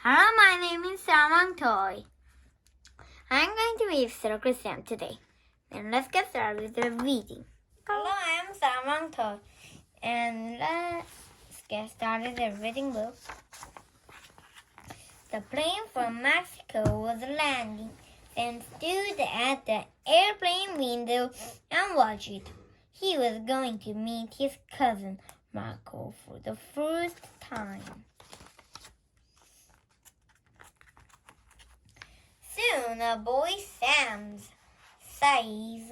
Hello, my name is Sarantoy. I'm going to read Circle Sam today. Then let's get started with the reading. Hello, I am Sarantoy. And let's get started the reading book. The plane from Mexico was landing. Sam stood at the airplane window and watched it. He was going to meet his cousin, Marco, for the first time. Soon a boy Sam's size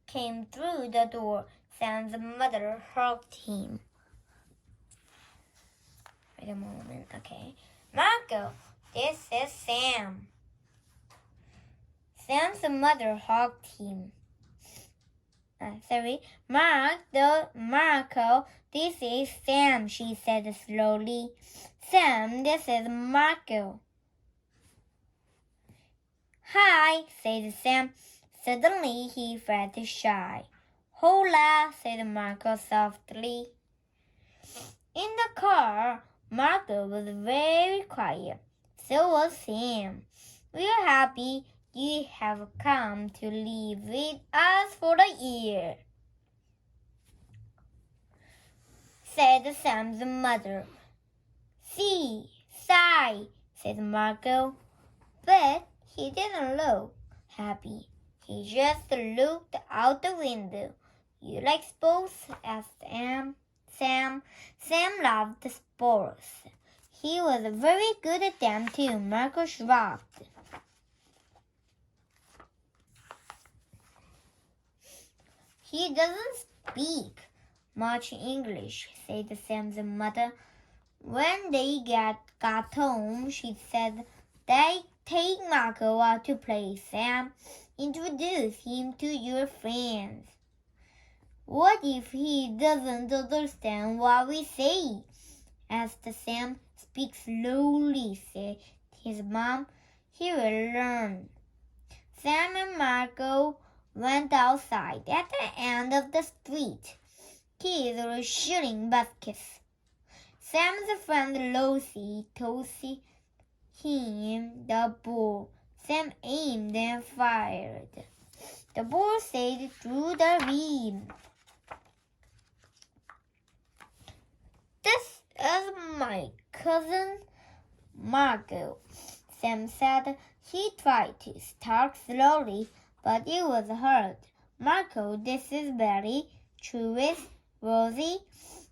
came through the door. Sam's mother hugged him. Wait a moment, okay. Marco, this is Sam. Sam's mother hugged him. Marco, this is Sam, she said slowly. Sam, this is Marco. Hi, said Sam. Suddenly he felt shy. Hola, said Marco softly. In the car, Marco was very quiet. So was Sam. We're happy you have come to live with us for a year, said Sam's mother. Sigh, said Marco. But he didn't look happy. He just looked out the window. You like sports? Asked Sam. Sam loved sports. He was very good at them too. Marco shrugged. He doesn't speak much English, said Sam's mother. When they got home, she said, take Marco out to play, Sam. Introduce him to your friends. What if he doesn't understand what we say? Asked Sam. Speak slowly, said his mom. He will learn. Sam and Marco went outside. At the end of the street, kids were shooting baskets. Sam's friend Lucy tossed him the ball. Sam aimed and fired. The ball sailed through the rim. This is my cousin Marco, Sam said. He tried to talk slowly, but it was hard. Marco, this is Barry, Truist, Rosie,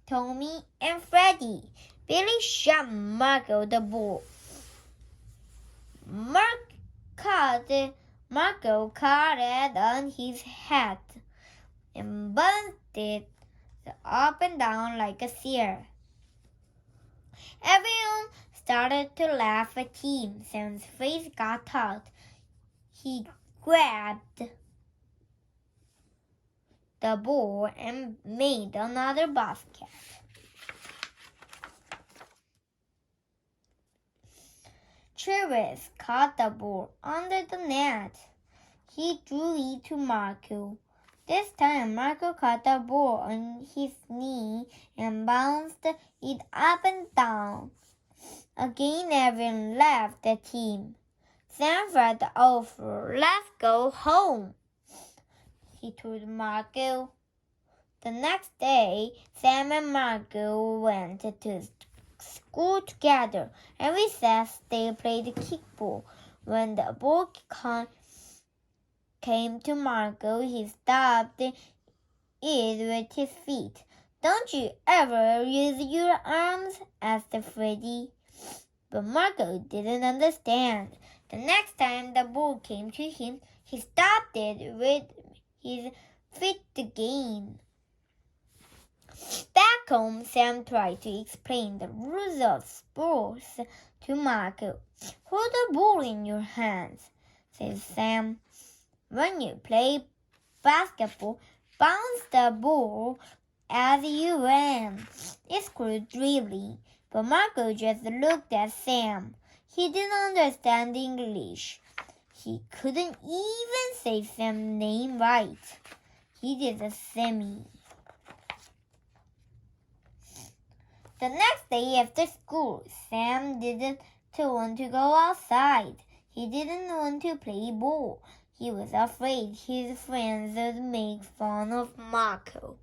Tommy, and Freddie. Billy shot Marco the ball. Marco caught it on his hat and bounced it up and down like a seer. Everyone started to laugh at him. Sam's face got hot. He grabbed the ball and made another basket. Travis caught the ball under the net. He threw it to Marco. This time, Marco caught the ball on his knee and bounced it up and down. Again, everyone laughed at him. Sam felt awful. Let's go home, he told Marco. The next day, Sam and Marco went to school together. At recess, they played kickball. When the ball came to Marco, he stopped it with his feet. Don't you ever use your arms? Asked Freddie. But Marco didn't understand. The next time the ball came to him, he stopped it with his feet again. Back home, Sam tried to explain the rules of sports to Marco. Hold the ball in your hands, said Sam. When you play basketball, bounce the ball as you ran. It's called dribbling. But Marco just looked at Sam. He didn't understand English. He couldn't even say Sam's name right. He did a semi. The next day after school, Sam didn't want to go outside. He didn't want to play ball. He was afraid his friends would make fun of Marco.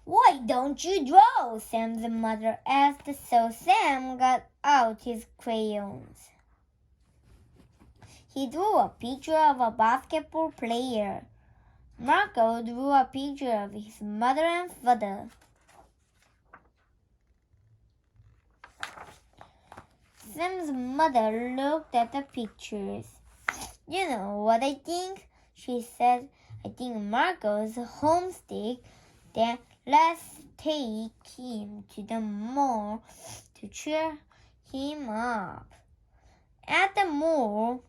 Why don't you draw? Sam's mother asked, so Sam got out his crayons. He drew a picture of a basketball player. Marco drew a picture of his mother and father. Sam's mother looked at the pictures. You know what I think? She said. I think Marco's homesick. Then let's take him to the mall to cheer him up. At the mall,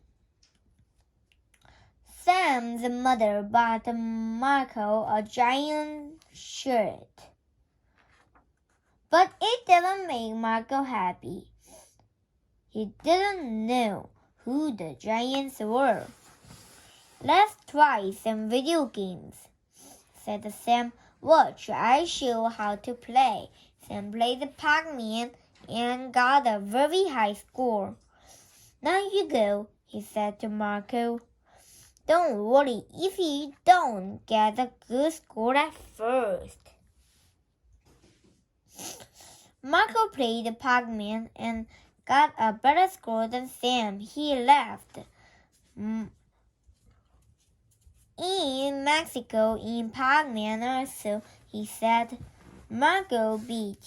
Sam's mother bought Marco a giant shirt. But it didn't make Marco happy. He didn't know who the giants were. Let's try some video games, said Sam. Watch, I show how to play. Sam played Pac-Man and got a very high score. Now you go, he said to Marco. Don't worry if you don't get a good score at first. Marco played Pac-Man and got a better score than Sam. He laughed. In Mexico, in Pac-Man also, he said, Marco beat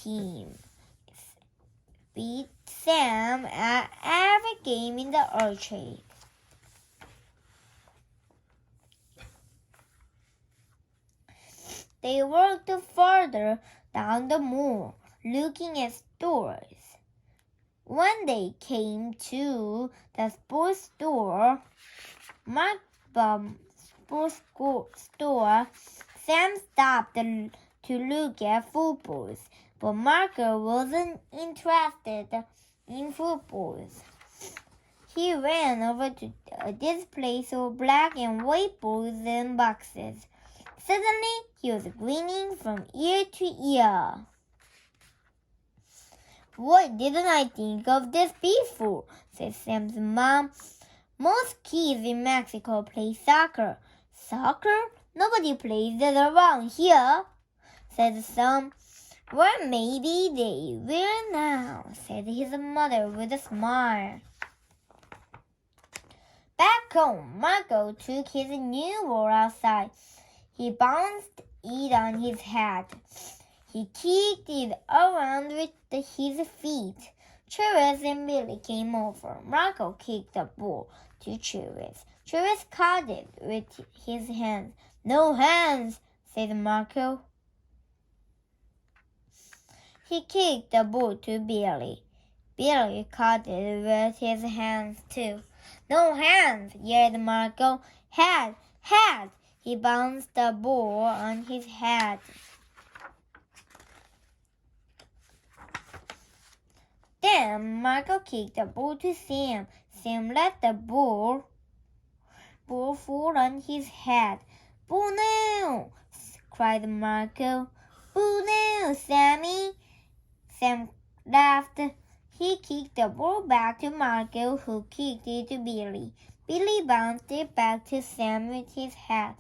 Sam at every game in the arcade. They walked further down the mall, looking at stores. When they came to the sports store, Sam stopped to look at footballs, but Marco wasn't interested in footballs. He ran over to a display of black and white balls and boxes. Suddenly, he was grinning from ear to ear. Why didn't I think of this before? Said Sam's mom. Most kids in Mexico play soccer. Soccer? Nobody plays it around here, said Sam. Well, maybe they will now, said his mother with a smile. Back home, Marco took his new ball outside. He bounced it on his head. He kicked it around with his feet. Cherries and Billy came over. Marco kicked the ball to Cherries. Cherries caught it with his hands. No hands, said Marco. He kicked the ball to Billy. Billy caught it with his hands too. No hands, yelled Marco. Head, head. He bounced the ball on his head. Then Marco kicked the ball to Sam. Sam let the ball fall on his head. Boo no! Cried Marco. Boo no, Sammy! Sam laughed. He kicked the ball back to Marco, who kicked it to Billy. Billy bounced it back to Sam with his head.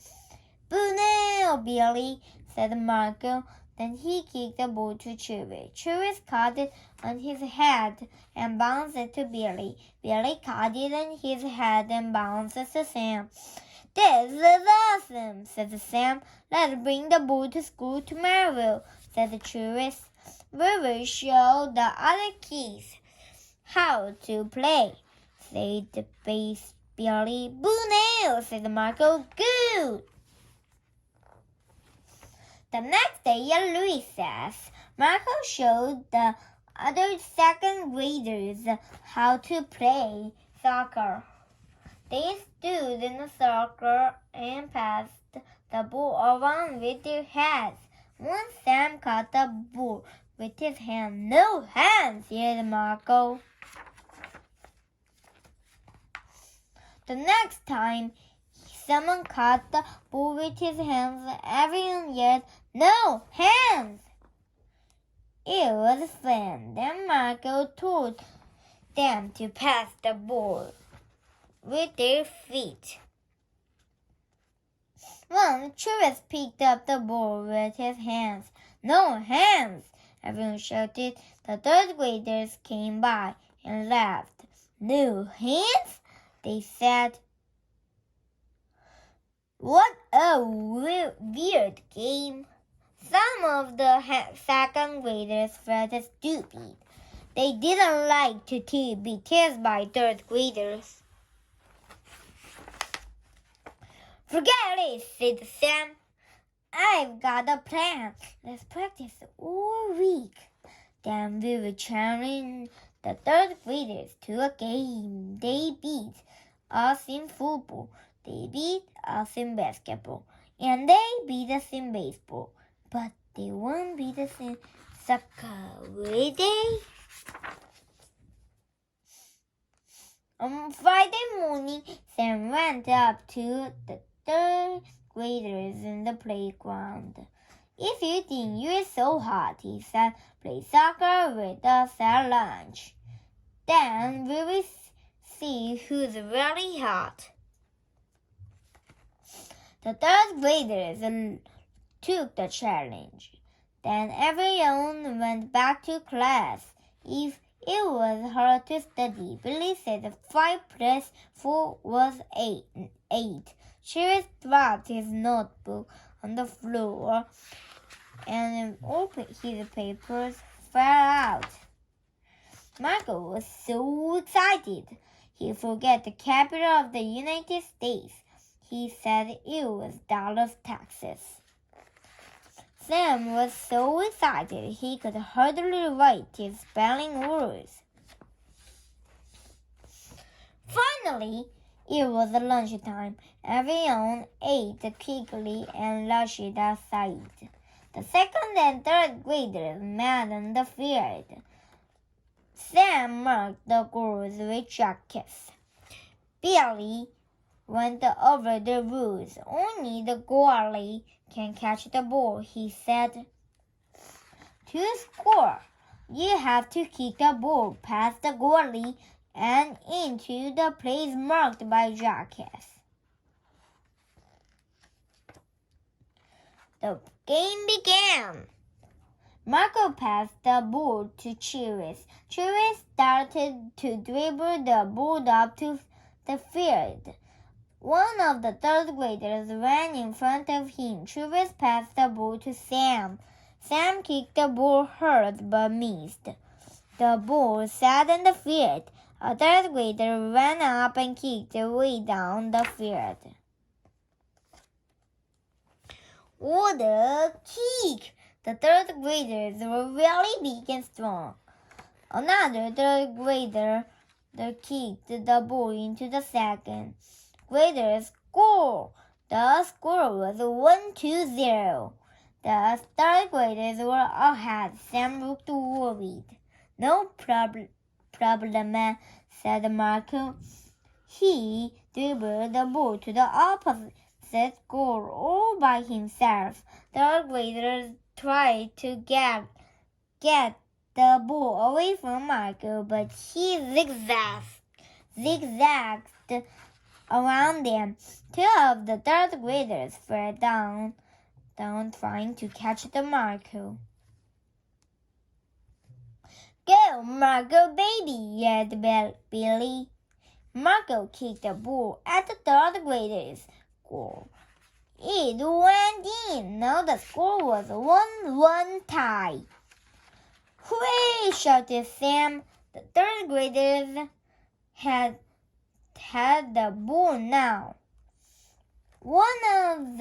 Boo no, Billy, said Marco. Then he kicked the ball to Cherries. Cherries caught it on his head and bounced it to Billy. Billy caught it on his head and bounced it to Sam. This is awesome, said Sam. Let's bring the ball to school tomorrow, said Cherries. We will show the other kids how to play, said Billy. Boo no, said Marco. Good. The next day at recess, Marco showed the other second graders how to play soccer. They stood in a circle and passed the ball around with their heads. Once Sam caught the ball with his hand. No hands, yelled Marco. The next time someone caught the ball with his hands, everyone yelled, No hands! It was fun. Then Marco told them to pass the ball with their feet. Once Travis picked up the ball with his hands. No hands! Everyone shouted. The third graders came by and laughed. No hands? They said. What a weird game. Some of the second graders felt stupid. They didn't like to be teased by third graders. Forget it, said Sam. I've got a plan. Let's practice all week. Then we will challenge the third graders to a game. They beat us in football. They beat us in basketball. And they beat us in baseball. But they won't beat us in soccer, will they? On Friday morning, Sam went up to the third graders in the playground. If you think you're so hot, he said, play soccer with us at lunch. Then we will see who's really hot. The third graders took the challenge. Then everyone went back to class. If it was hard to study, Billy said 5 plus 4 was 8. Travis dropped his notebook on the floor and all his papers fell out. Michael was so excited. He forgot the capital of the United States. He said it was Dallas, Texas. Sam was so excited he could hardly write his spelling words. Finally, it was lunchtime. Everyone ate quickly and rushed outside. The second and third graders met on the field. Sam marked the goals with jackets. Billy went over the rules. Only the goalie can catch the ball, he said. To score, you have to kick the ball past the goalie and into the place marked by jackets. The game began. Marco passed the ball to Chiriz. Chiriz started to dribble the ball up to the field. One of the third graders ran in front of him. Chiriz passed the ball to Sam. Sam kicked the ball hard but missed. The ball sat in the field. A third grader ran up and kicked it way down the field. What a kick! The third graders were really big and strong. Another third grader kicked the ball into the second grader score. The score was 1-0. The third graders were ahead. Sam looked worried. No problem, said Marco. He dribbled the ball to the opposite goal all by himself. Third graders tried to get the ball away from Marco, but he zigzagged around them. 2 of the third graders fell down trying to catch the Marco. Go, Marco, baby, yelled Billy. Marco kicked the ball at the third graders' goal. It went in. Now the score was 1-1 tie. Hooray! Shouted Sam. The third graders had the ball now. One of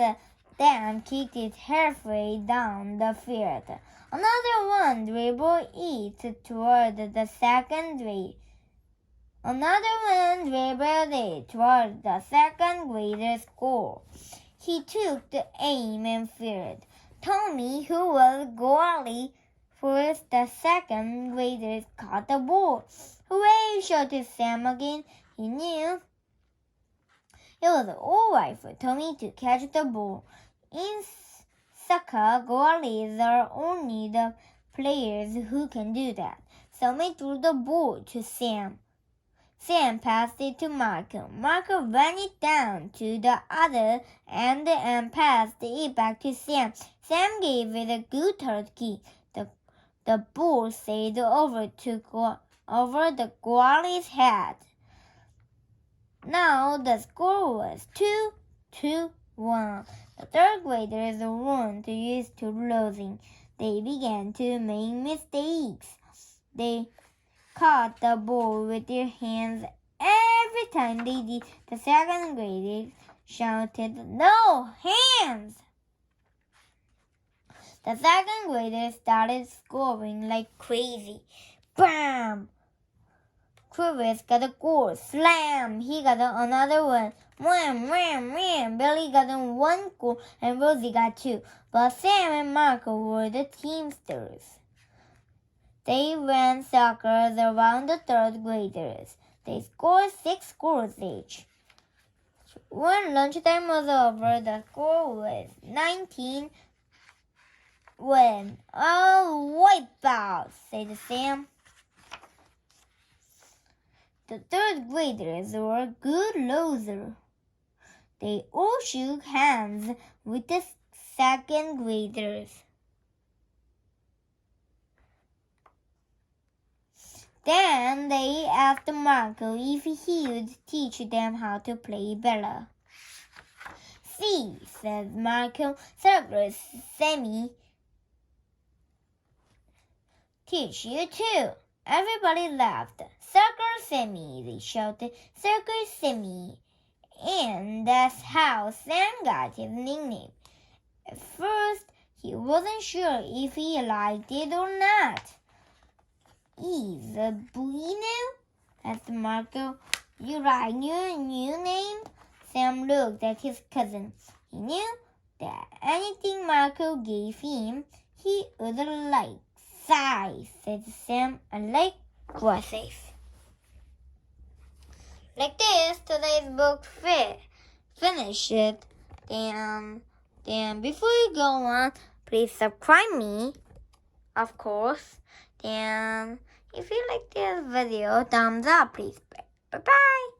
them kicked it halfway down the field. Another one dribbled it toward the second grade. Another one dribbled it toward the second grader's goal. He took the aim and fired. Tommy, who was goalie for the second graders, caught the ball. Hooray! Shouted Sam again. He knew it was all right for Tommy to catch the ball. In soccer, goalies are only the players who can do that. Sammy threw the ball to Sam. Sam passed it to Marco. Marco ran it down to the other end and passed it back to Sam. Sam gave it a good hard kick. The ball sailed over the goalie's head. Now the score was 2-1. The third graders weren't used to losing. They began to make mistakes. They caught the ball with their hands every time they did. The second graders shouted, "No hands!" The second graders started scoring like crazy. Bam! Travis got a goal. Slam! He got another one. Wham, wham, wham! Billy got one goal and Rosie got two. But Sam and Marco were the teamsters. They ran circles around the third graders. They scored 6 goals each. When lunchtime was over, the score was 19. When a wipeout, said Sam. The third graders were good losers. They all shook hands with the second graders. Then they asked Marco if he would teach them how to play better. "See," said Marco, "Circus Sammy teach you too." Everybody laughed. "Circle Sammy," they shouted. "Circle Sammy." And that's how Sam got his nickname. At first, he wasn't sure if he liked it or not. "Is a bueno?" asked Marco. "You like your new name?" Sam looked at his cousin. He knew that anything Marco gave him, he would like. "Size," said Sam, and like glasses. Like this, today's book finished. Then before you go on, please subscribe me, of course. Then if you like this video, thumbs up, please. Bye-bye.